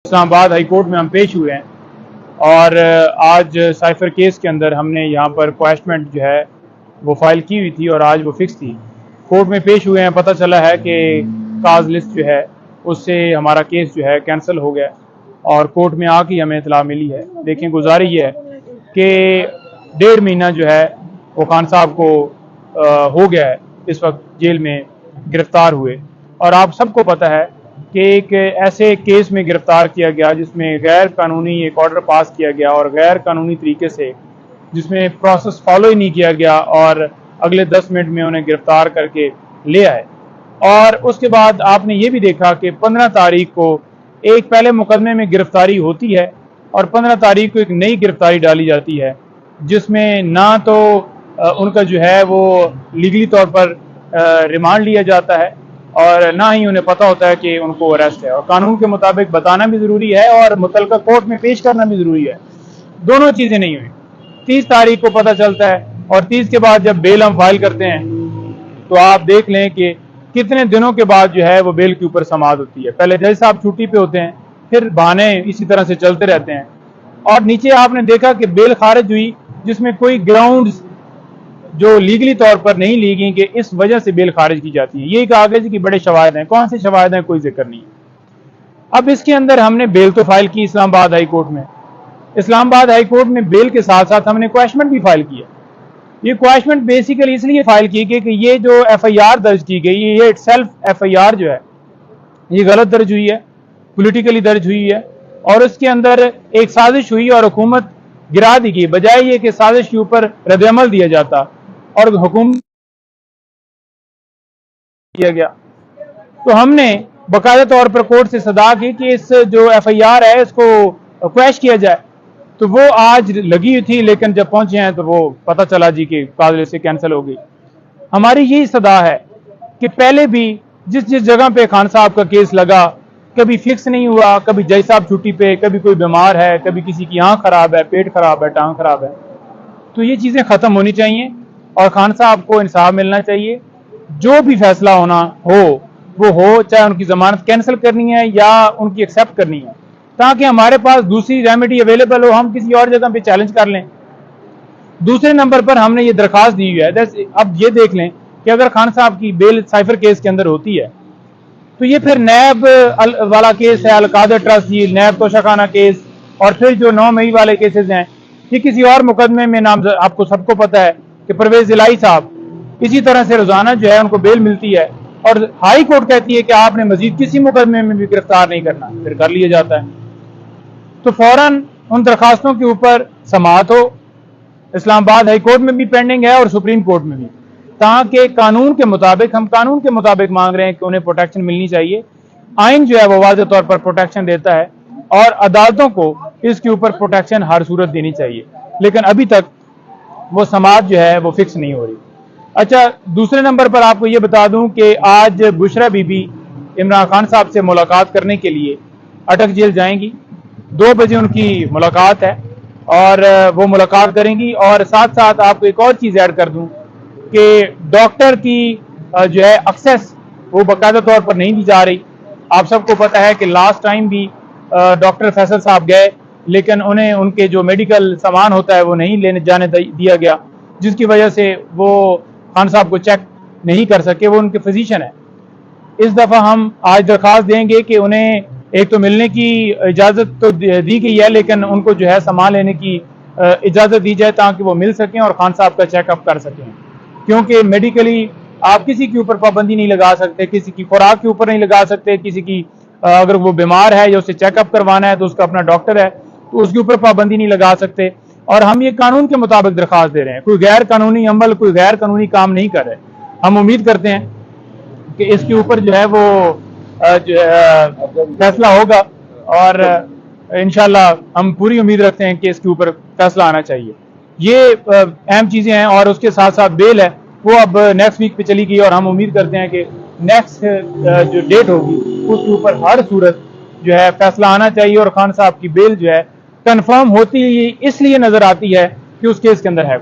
اسلام آباد high court میں ہم پیش ہوئے ہیں اور آج سائفر کیس کے اندر ہم نے یہاں پر کویشمنٹ جو ہے وہ فائل کی ہوئی تھی اور آج وہ فکس تھی. کورٹ میں پیش ہوئے ہیں. پتہ چلا ہے کہ کاز لسٹ جو ہے اس سے ہمارا کیس جو ہے کینسل ہو گیا اور کورٹ میں آ کے ہمیں اطلاع ملی ہے. لیکن گزارش یہ ہے کہ 1.5 مہینہ جو ہے وہ خان صاحب کو ہو گیا ہے اس وقت جیل میں گرفتار ہوئے. اور آپ سب کو پتہ ہے کہ ایک ایسے کیس میں گرفتار کیا گیا جس میں غیر قانونی ایک آرڈر پاس کیا گیا اور غیر قانونی طریقے سے جس میں پروسیس فالو ہی نہیں کیا گیا اور اگلے 10 منٹ میں انہیں گرفتار کر کے لے آئے. اور اس کے بعد آپ نے یہ بھی دیکھا کہ 15 تاریخ کو ایک پہلے مقدمے میں گرفتاری ہوتی ہے اور 15 تاریخ کو ایک نئی گرفتاری ڈالی جاتی ہے جس میں نہ تو ان کا جو ہے وہ لیگلی طور پر ریمانڈ لیا جاتا ہے اور نہ ہی انہیں پتہ ہوتا ہے کہ ان کو اریسٹ ہے. اور قانون کے مطابق بتانا بھی ضروری ہے اور متعلقہ کورٹ میں پیش کرنا بھی ضروری ہے. دونوں چیزیں نہیں ہوئی. 30 تاریخ کو پتہ چلتا ہے اور 30 کے بعد جب بیل ہم فائل کرتے ہیں تو آپ دیکھ لیں کہ کتنے دنوں کے بعد جو ہے وہ بیل کے اوپر سماعت ہوتی ہے. پہلے جج صاحب چھٹی پہ ہوتے ہیں پھر بہانے اسی طرح سے چلتے رہتے ہیں اور نیچے آپ نے دیکھا کہ بیل خارج ہوئی جس میں کوئی گراؤنڈز جو لیگلی طور پر نہیں لی گئی کہ اس وجہ سے بیل خارج کی جاتی ہے. یہی کہا گیا کہ بڑے شواہد ہیں. کون سے شواہد ہیں؟ کوئی ذکر نہیں ہے. اب اس کے اندر ہم نے بیل تو فائل کی اسلام آباد ہائی کورٹ میں. اسلام آباد ہائی کورٹ میں بیل کے ساتھ ساتھ ہم نے کویشمنٹ بھی فائل کیا. یہ کویشمنٹ بیسیکلی اس لیے فائل کی گئی کہ یہ جو ایف آئی آر درج کی گئی یہ itself F I R جو ہے یہ غلط درج ہوئی ہے, پولیٹیکلی درج ہوئی ہے اور اس کے اندر ایک سازش ہوئی اور حکومت گرا دی گئی بجائے یہ کہ سازش کے اوپر رد عمل دیا جاتا اور حکومت کیا گیا. تو ہم نے باقاعدہ طور پر کورٹ سے صدا کی کہ اس جو ایف آئی آر ہے اس کو کویش کیا جائے. تو وہ آج لگی ہوئی تھی لیکن جب پہنچے ہیں تو وہ پتہ چلا جی کہ کاغذ سے کینسل ہو گئی. ہماری یہی صدا ہے کہ پہلے بھی جس جگہ پہ خان صاحب کا کیس لگا کبھی فکس نہیں ہوا, کبھی جج صاحب چھٹی پہ, کبھی کوئی بیمار ہے, کبھی کسی کی آنکھ خراب ہے, پیٹ خراب ہے, ٹانگ خراب ہے. تو یہ چیزیں ختم ہونی چاہیے اور خان صاحب کو انصاف ملنا چاہیے. جو بھی فیصلہ ہونا ہو وہ ہو, چاہے ان کی ضمانت کینسل کرنی ہے یا ان کی ایکسیپٹ کرنی ہے, تاکہ ہمارے پاس دوسری ریمیڈی اویلیبل ہو, ہم کسی اور جگہ پہ چیلنج کر لیں. دوسرے نمبر پر ہم نے یہ درخواست دی ہوئی ہے. اب یہ دیکھ لیں کہ اگر خان صاحب کی بیل سائفر کیس کے اندر ہوتی ہے تو یہ پھر نیب والا کیس ہے, القادر ٹرسٹ جی, نیب توشہ خانہ کیس اور پھر جو 9 مئی والے کیسز ہیں یہ کسی اور مقدمے میں نام آپ کو سب کو پتہ ہے کہ پرویز الہی صاحب اسی طرح سے روزانہ جو ہے ان کو بیل ملتی ہے اور ہائی کورٹ کہتی ہے کہ آپ نے مزید کسی مقدمے میں بھی گرفتار نہیں کرنا, پھر کر لیا جاتا ہے. تو فوراً ان درخواستوں کے اوپر سماعت ہو. اسلام آباد ہائی کورٹ میں بھی پینڈنگ ہے اور سپریم کورٹ میں بھی, تاکہ قانون کے مطابق ہم قانون کے مطابق مانگ رہے ہیں کہ انہیں پروٹیکشن ملنی چاہیے. آئین جو ہے وہ واضح طور پر پروٹیکشن دیتا ہے اور عدالتوں کو اس کے اوپر پروٹیکشن ہر صورت دینی چاہیے, لیکن ابھی تک وہ سماعت جو ہے وہ فکس نہیں ہو رہی. اچھا, دوسرے نمبر پر آپ کو یہ بتا دوں کہ آج بشرا بی بی عمران خان صاحب سے ملاقات کرنے کے لیے اٹک جیل جائیں گی. 2 بجے ان کی ملاقات ہے اور وہ ملاقات کریں گی. اور ساتھ ساتھ آپ کو ایک اور چیز ایڈ کر دوں کہ ڈاکٹر کی جو ہے ایکسیس وہ باقاعدہ طور پر نہیں دی جا رہی. آپ سب کو پتہ ہے کہ لاسٹ ٹائم بھی ڈاکٹر فیصل صاحب گئے لیکن انہیں ان کے جو میڈیکل سامان ہوتا ہے وہ نہیں لینے جانے دیا گیا, جس کی وجہ سے وہ خان صاحب کو چیک نہیں کر سکے. وہ ان کے فزیشین ہیں. اس دفعہ ہم آج درخواست دیں گے کہ انہیں ایک تو ملنے کی اجازت تو دی گئی ہے لیکن ان کو جو ہے سامان لینے کی اجازت دی جائے تاکہ وہ مل سکیں اور خان صاحب کا چیک اپ کر سکیں, کیونکہ میڈیکلی آپ کسی کے اوپر پابندی نہیں لگا سکتے, کسی کی خوراک کے اوپر نہیں لگا سکتے, کسی کی اگر وہ بیمار ہے یا اسے چیک اپ کروانا ہے تو اس کا اپنا ڈاکٹر ہے تو اس کے اوپر پابندی نہیں لگا سکتے. اور ہم یہ قانون کے مطابق درخواست دے رہے ہیں, کوئی غیر قانونی عمل, کوئی غیر قانونی کام نہیں کر رہے. ہم امید کرتے ہیں کہ اس کے اوپر جو ہے وہ فیصلہ ہوگا اور انشاءاللہ ہم پوری امید رکھتے ہیں کہ اس کے اوپر فیصلہ آنا چاہیے. یہ اہم چیزیں ہیں. اور اس کے ساتھ ساتھ بیل ہے وہ اب نیکسٹ ویک پہ چلی گئی اور ہم امید کرتے ہیں کہ نیکسٹ جو ڈیٹ ہوگی اس کے اوپر ہر صورت جو ہے فیصلہ آنا چاہیے اور خان صاحب کی بیل جو ہے کنفرم ہوتی اس لیے نظر آتی ہے کہ اس کیس کے اندر ہے